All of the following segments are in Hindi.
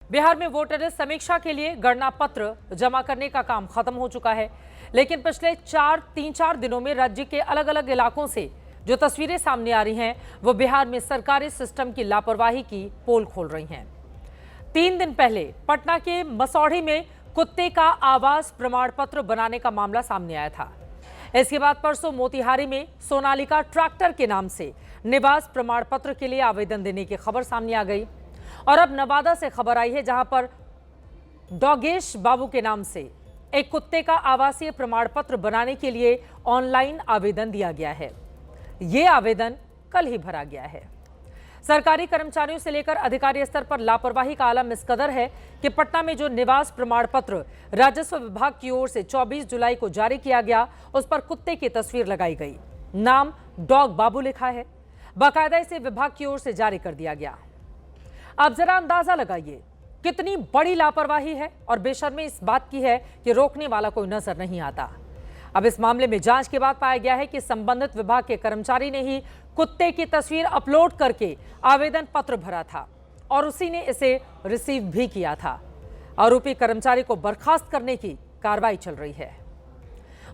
बिहार में वोटर लिस्ट समीक्षा के लिए गणना पत्र जमा करने का काम खत्म हो चुका है, लेकिन पिछले 3-4 दिनों में राज्य के अलग अलग इलाकों से जो तस्वीरें सामने आ रही हैं वो बिहार में सरकारी सिस्टम की लापरवाही की पोल खोल रही हैं। 3 दिन पहले पटना के मसौढ़ी में कुत्ते का आवास प्रमाण पत्र बनाने का मामला सामने आया था। इसके बाद परसों मोतिहारी में सोनालिका ट्रैक्टर के नाम से निवास प्रमाण पत्र के लिए आवेदन देने की खबर सामने आ गई। और अब नवादा से खबर आई है, जहां पर डॉगेश बाबू के नाम से एक कुत्ते का आवासीय प्रमाण पत्र बनाने के लिए ऑनलाइन आवेदन दिया गया है। ये आवेदन कल ही भरा गया है। सरकारी कर्मचारियों से लेकर अधिकारी स्तर पर लापरवाही का आलम इस कदर है कि पटना में जो निवास प्रमाण पत्र राजस्व विभाग की ओर से 24 जुलाई को जारी किया गया, उस पर कुत्ते की तस्वीर लगाई गई। नाम डॉग बाबू लिखा है। बाकायदा इसे विभाग की ओर से जारी कर दिया गया। आप जरा अंदाजा लगाइए कितनी बड़ी लापरवाही है और बेशर्मी इस बात की है कि रोकने वाला कोई नजर नहीं आता। अब इस मामले में जांच के बाद पाया गया है कि संबंधित विभाग के कर्मचारी ने ही कुत्ते की तस्वीर अपलोड करके आवेदन पत्र भरा था और उसी ने इसे रिसीव भी किया था। आरोपी कर्मचारी को बर्खास्त करने की कार्रवाई चल रही है।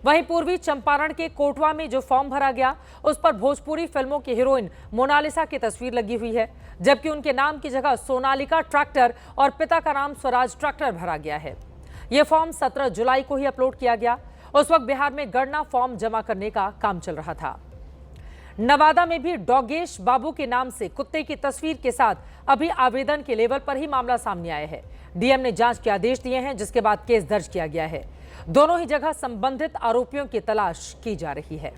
वहीं पूर्वी चंपारण के कोटवा में जो फॉर्म भरा गया, उस पर भोजपुरी फिल्मों की हीरोइन मोनालिसा की तस्वीर लगी हुई है, जबकि उनके नाम की जगह सोनालिका ट्रैक्टर और पिता का नाम स्वराज ट्रैक्टर भरा गया है। यह फॉर्म 17 जुलाई को ही अपलोड किया गया। उस वक्त बिहार में गणना फॉर्म जमा करने का काम चल रहा था। नवादा में भी डॉगेश बाबू के नाम से कुत्ते की तस्वीर के साथ अभी आवेदन के लेवल पर ही मामला सामने आया है। डीएम ने जांच के आदेश दिए हैं, जिसके बाद केस दर्ज किया गया है। दोनों ही जगह संबंधित आरोपियों की तलाश की जा रही है।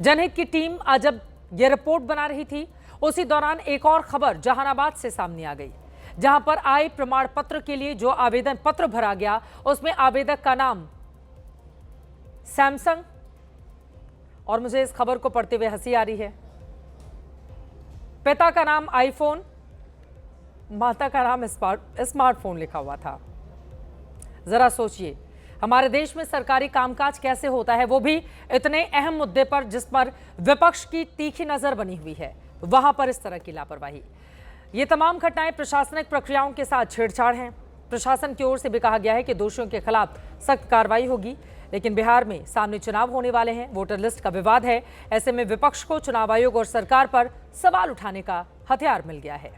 जनहित की टीम आज जब यह रिपोर्ट बना रही थी, उसी दौरान एक और खबर जहानाबाद से सामने आ गई, जहां पर आय प्रमाण पत्र के लिए जो आवेदन पत्र भरा गया, उसमें आवेदक का नाम सैमसंग, और मुझे इस खबर को पढ़ते हुए हंसी आ रही है। पिता का नाम आईफोन, माता का नाम स्मार्टफोन लिखा हुआ था। जरा सोचिए, हमारे देश में सरकारी कामकाज कैसे होता है, वो भी इतने अहम मुद्दे पर जिस पर विपक्ष की तीखी नजर बनी हुई है, वहां पर इस तरह की लापरवाही। ये तमाम घटनाएं प्रशासनिक प्रक्रियाओं के साथ छेड़छाड़ हैं। प्रशासन की ओर से भी कहा गया है कि दोषियों के खिलाफ सख्त कार्रवाई होगी, लेकिन बिहार में सामने चुनाव होने वाले हैं, वोटर लिस्ट का विवाद है। ऐसे में विपक्ष को चुनाव आयोग और सरकार पर सवाल उठाने का हथियार मिल गया है।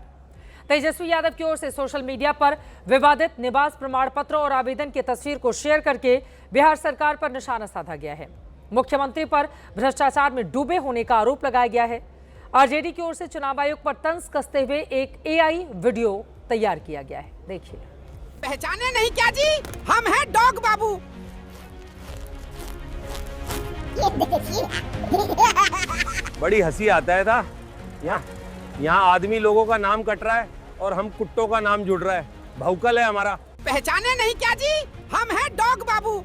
तेजस्वी यादव की ओर से सोशल मीडिया पर विवादित निवास प्रमाण पत्र और आवेदन की तस्वीर को शेयर करके बिहार सरकार पर निशाना साधा गया है। मुख्यमंत्री पर भ्रष्टाचार में डूबे होने का आरोप लगाया गया है। आरजेडी की ओर से चुनाव आयोग पर तंज कसते हुए एक एआई वीडियो तैयार किया गया है। देखिए। पहचाने नहीं क्या जी, हम हैं डॉग बाबू। बड़ी हंसी आता है था। यहाँ आदमी लोगों का नाम कट रहा है और हम कुत्तों का नाम जुड़ रहा है। भौकल है हमारा। पहचाने नहीं क्या जी, हम हैं डॉग बाबू।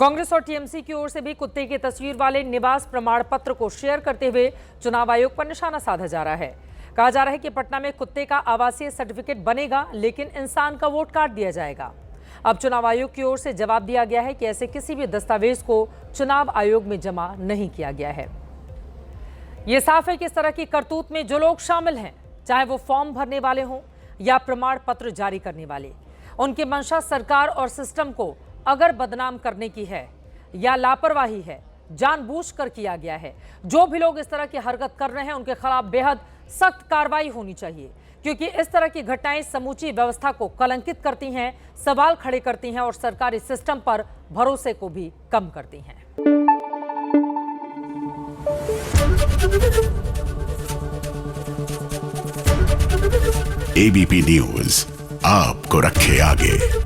कांग्रेस और टीएमसी की ओर से भी कुत्ते की तस्वीर वाले निवास प्रमाण पत्र को शेयर करते हुए चुनाव आयोग पर निशाना साधा जा रहा है। कहा जा रहा है कि पटना में कुत्ते का आवासीय सर्टिफिकेट बनेगा, लेकिन इंसान का वोट काट दिया जाएगा। अब चुनाव आयोग की ओर से जवाब दिया गया है कि ऐसे किसी भी दस्तावेज को चुनाव आयोग में जमा नहीं किया गया है। यह साफ है कि इस तरह की करतूत में जो लोग शामिल हैं, चाहे वो फॉर्म भरने वाले हों या प्रमाण पत्र जारी करने वाले, उनकी मंशा सरकार और सिस्टम को अगर बदनाम करने की है या लापरवाही है, जानबूझकर किया गया है। जो भी लोग इस तरह की हरकत कर रहे हैं, उनके खिलाफ बेहद सख्त कार्रवाई होनी चाहिए, क्योंकि इस तरह की घटनाएं समूची व्यवस्था को कलंकित करती हैं, सवाल खड़े करती हैं और सरकारी सिस्टम पर भरोसे को भी कम करती हैं। एबीपी न्यूज आपको रखे आगे।